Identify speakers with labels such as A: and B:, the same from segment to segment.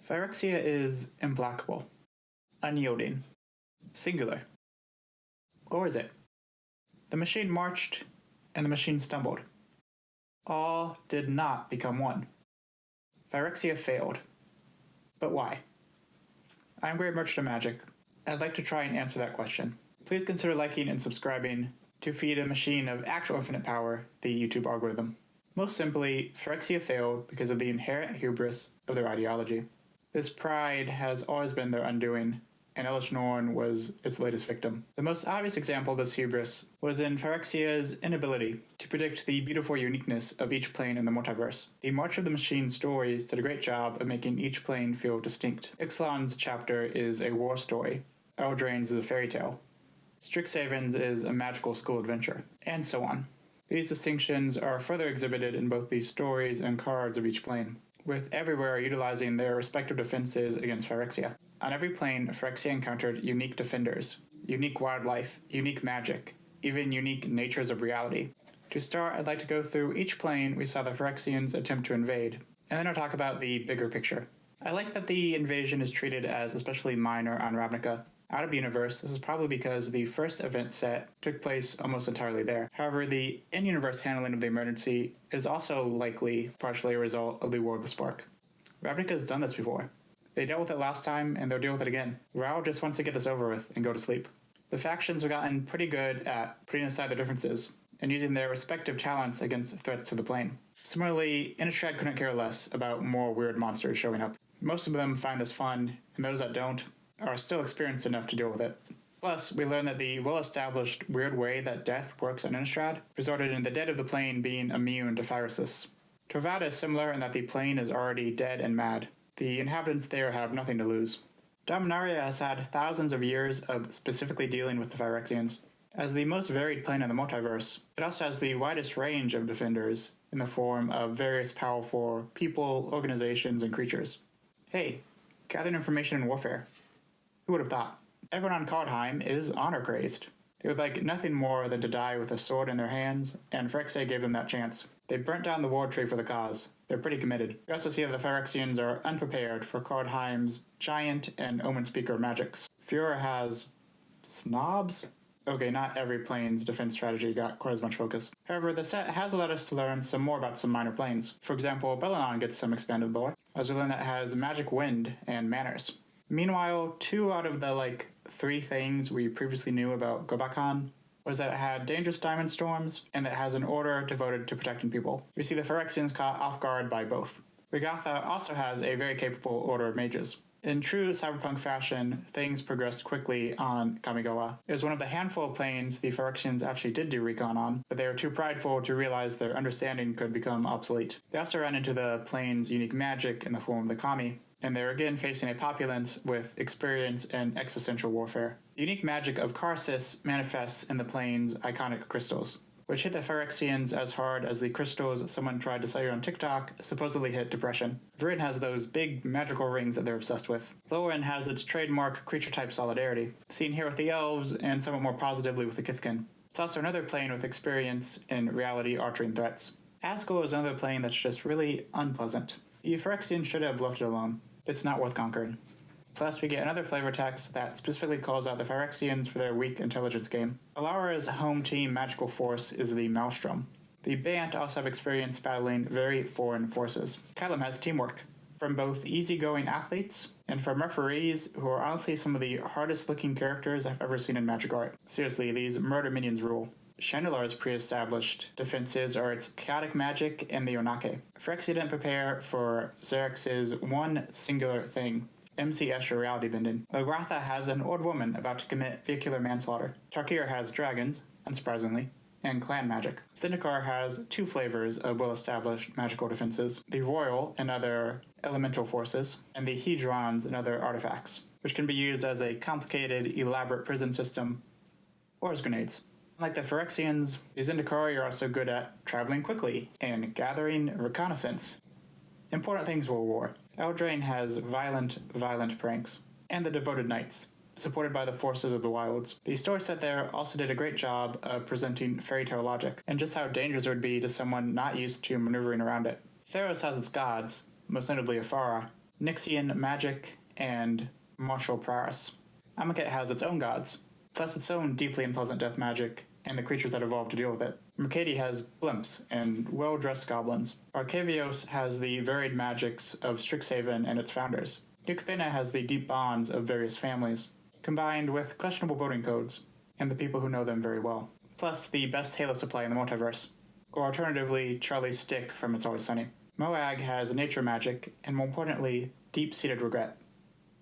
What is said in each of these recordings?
A: Phyrexia is implacable, unyielding, singular. Or is it? The machine marched, and the machine stumbled. All did not become one. Phyrexia failed. But why? I'm Great Merchant of Magic, and I'd like to try and answer that question. Please consider liking and subscribing to feed a machine of actual infinite power the YouTube algorithm. Most simply, Phyrexia failed because of the inherent hubris of their ideology. This pride has always been their undoing, and Elish Norn was its latest victim. The most obvious example of this hubris was in Phyrexia's inability to predict the beautiful uniqueness of each plane in the multiverse. The March of the Machine stories did a great job of making each plane feel distinct. Ixalan's chapter is a war story, Eldraine's is a fairy tale, Strixhaven's is a magical school adventure, and so on. These distinctions are further exhibited in both the stories and cards of each plane, with everywhere utilizing their respective defenses against Phyrexia. On every plane, Phyrexia encountered unique defenders, unique wildlife, unique magic, even unique natures of reality. To start, I'd like to go through each plane we saw the Phyrexians attempt to invade, and then I'll talk about the bigger picture. I like that the invasion is treated as especially minor on Ravnica. Out of universe, this is probably because the first event set took place almost entirely there. However, the in-universe handling of the emergency is also likely partially a result of the War of the Spark. Ravnica has done this before. They dealt with it last time, and they'll deal with it again. Rao just wants to get this over with and go to sleep. The factions have gotten pretty good at putting aside their differences and using their respective talents against threats to the plane. Similarly, Innistrad couldn't care less about more weird monsters showing up. Most of them find this fun, and those that don't are still experienced enough to deal with it. Plus, we learned that the well-established weird way that death works on Innistrad resulted in the dead of the plane being immune to Phyrexians. Torvald is similar in that the plane is already dead and mad. The inhabitants there have nothing to lose. Dominaria has had thousands of years of specifically dealing with the Phyrexians. As the most varied plane in the multiverse, it also has the widest range of defenders in the form of various powerful people, organizations, and creatures. Hey, gathering information in warfare. Who would have thought? Everyone on Kaldheim is honor-crazed. They would like nothing more than to die with a sword in their hands, and Phyrexia gave them that chance. They burnt down the war tree for the cause. They're pretty committed. We also see that the Phyrexians are unprepared for Kaldheim's giant and omen speaker magics. Fura has snobs? Okay, not every plane's defense strategy got quite as much focus. However, the set has allowed us to learn some more about some minor planes. For example, Belanon gets some expanded lore, as we learn that it has magic wind and manners. Meanwhile, 2 out of the 3 things we previously knew about Gobakan was that it had dangerous diamond storms and that it has an order devoted to protecting people. We see the Phyrexians caught off guard by both. Regatha also has a very capable order of mages. In true cyberpunk fashion, things progressed quickly on Kamigawa. It was one of the handful of planes the Phyrexians actually did do recon on, but they were too prideful to realize their understanding could become obsolete. They also ran into the plane's unique magic in the form of the Kami, and they're again facing a populace with experience in existential warfare. The unique magic of Karsus manifests in the plane's iconic crystals, which hit the Phyrexians as hard as the crystals someone tried to sell you on TikTok supposedly hit depression. Virin has those big magical rings that they're obsessed with. Lorwyn has its trademark creature-type solidarity, seen here with the elves and somewhat more positively with the Kithkin. It's also another plane with experience in reality-altering threats. Asgore is another plane that's just really unpleasant. The Phyrexians should have left it alone. It's not worth conquering. Plus, we get another flavor text that specifically calls out the Phyrexians for their weak intelligence game. Alara's home team magical force is the Maelstrom. The Bant also have experience battling very foreign forces. Kylam has teamwork, from both easygoing athletes and from referees who are honestly some of the hardest looking characters I've ever seen in Magic art. Seriously, these murder minions rule. Chandelar's pre-established defenses are its chaotic magic and the Onake. Phyrexia didn't prepare for Xerx's one singular thing, MC Escher reality bending. Ogratha has an old woman about to commit vehicular manslaughter. Tarkir has dragons, unsurprisingly, and clan magic. Zendikar has 2 flavors of well-established magical defenses, the Royal and other elemental forces, and the Hedrons and other artifacts, which can be used as a complicated, elaborate prison system, or as grenades. Like the Phyrexians, the Zendikari are also good at traveling quickly and gathering reconnaissance. Important things will war. Eldraine has violent pranks, and the Devoted Knights, supported by the forces of the wilds. The story set there also did a great job of presenting fairy tale logic, and just how dangerous it would be to someone not used to maneuvering around it. Theros has its gods, most notably Afara, Nixian magic, and martial prowess. Amonkhet has its own gods, plus its own deeply unpleasant death magic, and the creatures that evolve to deal with it. Mercadi has blimps and well-dressed goblins. Arcavios has the varied magics of Strixhaven and its founders. New Capenna has the deep bonds of various families, combined with questionable voting codes, and the people who know them very well. Plus the best Halo supply in the multiverse, or alternatively, Charlie's stick from It's Always Sunny. Moag has nature magic, and more importantly, deep-seated regret.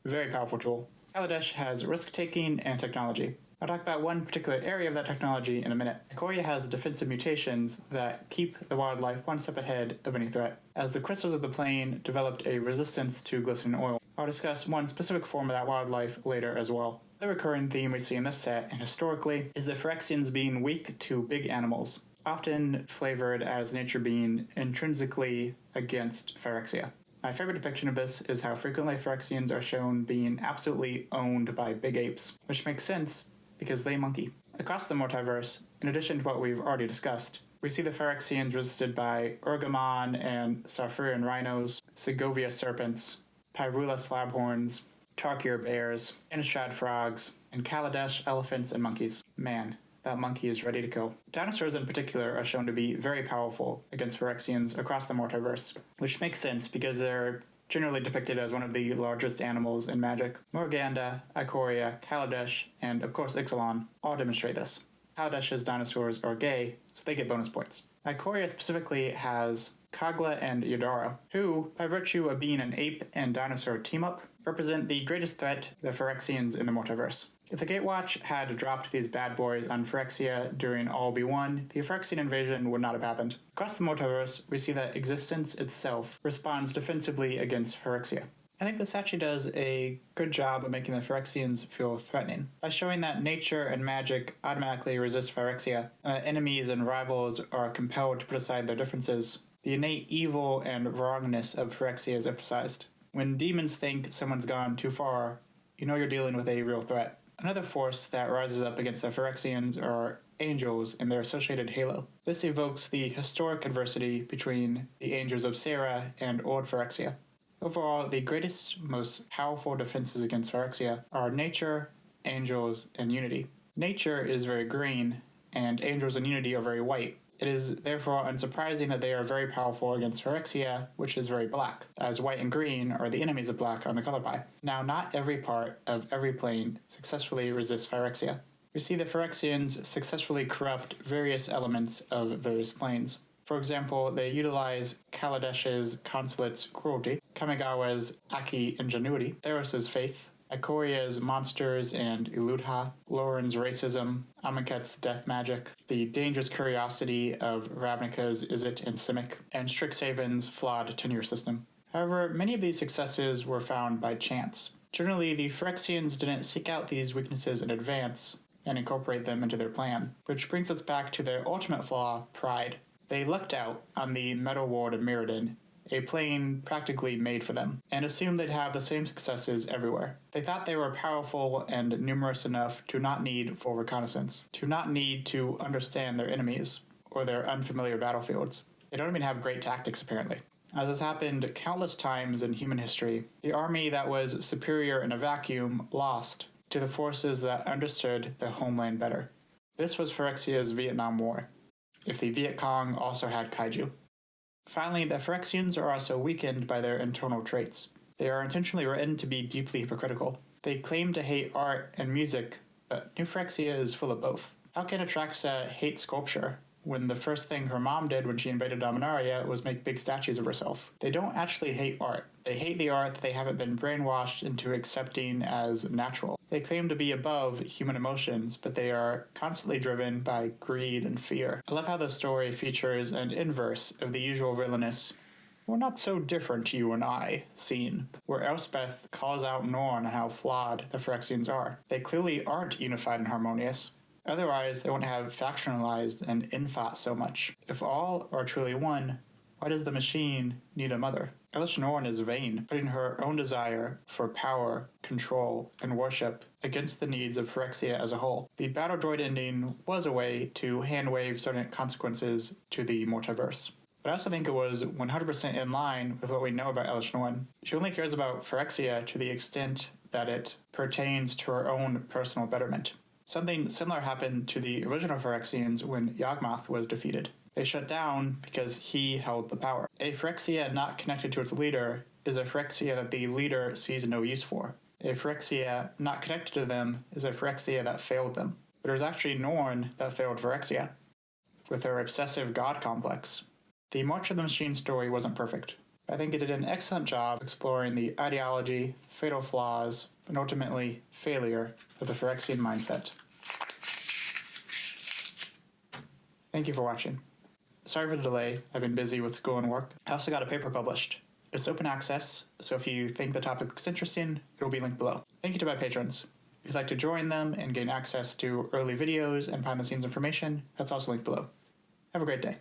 A: Very powerful tool. Kaladesh has risk-taking and technology. I'll talk about one particular area of that technology in a minute. Ikoria has defensive mutations that keep the wildlife one step ahead of any threat. As the crystals of the plane developed a resistance to glistening oil, I'll discuss one specific form of that wildlife later as well. The recurring theme we see in this set, and historically, is the Phyrexians being weak to big animals, often flavored as nature being intrinsically against Phyrexia. My favorite depiction of this is how frequently Phyrexians are shown being absolutely owned by big apes, which makes sense because they monkey. Across the multiverse, in addition to what we've already discussed, we see the Phyrexians resisted by Urgamon and Sarfurian rhinos, Segovia serpents, Pyrula slabhorns, Tarkir bears, Innistrad frogs, and Kaladesh elephants and monkeys. Man, that monkey is ready to kill. Dinosaurs in particular are shown to be very powerful against Phyrexians across the multiverse, which makes sense because they're generally depicted as one of the largest animals in Magic. Morganda, Ikoria, Kaladesh, and of course Ixalan all demonstrate this. Kaladesh's dinosaurs are gay, so they get bonus points. Ikoria specifically has Kagla and Yadara, who, by virtue of being an ape and dinosaur team-up, represent the greatest threat to the Phyrexians in the multiverse. If the Gatewatch had dropped these bad boys on Phyrexia during All B1, the Phyrexian invasion would not have happened. Across the multiverse, we see that existence itself responds defensively against Phyrexia. I think this actually does a good job of making the Phyrexians feel threatening. By showing that nature and magic automatically resist Phyrexia, enemies and rivals are compelled to put aside their differences, the innate evil and wrongness of Phyrexia is emphasized. When demons think someone's gone too far, you know you're dealing with a real threat. Another force that rises up against the Phyrexians are angels and their associated halo. This evokes the historic adversity between the angels of Sarah and old Phyrexia. Overall, the greatest, most powerful defenses against Phyrexia are nature, angels, and unity. Nature is very green, and angels and unity are very white. It is therefore unsurprising that they are very powerful against Phyrexia, which is very black, as white and green are the enemies of black on the color pie. Now, not every part of every plane successfully resists Phyrexia. We see the Phyrexians successfully corrupt various elements of various planes. For example, they utilize Kaladesh's consulate's cruelty, Kamigawa's Aki ingenuity, Theros' faith, Ikoria's monsters and Iludha, Lauren's racism, Amonkhet's death magic, the dangerous curiosity of Ravnica's Izzet and Simic, and Strixhaven's flawed tenure system. However, many of these successes were found by chance. Generally, the Phyrexians didn't seek out these weaknesses in advance and incorporate them into their plan, which brings us back to their ultimate flaw, pride. They lucked out on the metal world of Mirrodin, a plane practically made for them, and assumed they'd have the same successes everywhere. They thought they were powerful and numerous enough to not need full reconnaissance, to not need to understand their enemies or their unfamiliar battlefields. They don't even have great tactics, apparently. As has happened countless times in human history, the army that was superior in a vacuum lost to the forces that understood the homeland better. This was Phyrexia's Vietnam War, if the Viet Cong also had kaiju. Finally, the Phyrexians are also weakened by their internal traits. They are intentionally written to be deeply hypocritical. They claim to hate art and music, but New Phyrexia is full of both. How can Atraxa hate sculpture when the first thing her mom did when she invaded Dominaria was make big statues of herself? They don't actually hate art. They hate the art that they haven't been brainwashed into accepting as natural. They claim to be above human emotions, but they are constantly driven by greed and fear. I love how the story features an inverse of the usual villainous, "We're not so different, you and I," scene, where Elspeth calls out Norn on how flawed the Phyrexians are. They clearly aren't unified and harmonious. Otherwise, they wouldn't have factionalized and infought so much. If all are truly one, why does the machine need a mother? Elish Norn is vain, putting her own desire for power, control, and worship against the needs of Phyrexia as a whole. The battle droid ending was a way to hand-wave certain consequences to the multiverse. but I also think it was 100% in line with what we know about Elish Norn. She only cares about Phyrexia to the extent that it pertains to her own personal betterment. Something similar happened to the original Phyrexians when Yawgmoth was defeated. They shut down because he held the power. A Phyrexia not connected to its leader is a Phyrexia that the leader sees no use for. A Phyrexia not connected to them is a Phyrexia that failed them. But it was actually Norn that failed Phyrexia, with her obsessive god complex. The March of the Machine story wasn't perfect. I think it did an excellent job exploring the ideology, fatal flaws, and ultimately failure of the Phyrexian mindset. Thank you for watching. Sorry for the delay, I've been busy with school and work. I also got a paper published. It's open access, so if you think the topic is interesting, it will be linked below. Thank you to my patrons. If you'd like to join them and gain access to early videos and behind-the-scenes information, that's also linked below. Have a great day.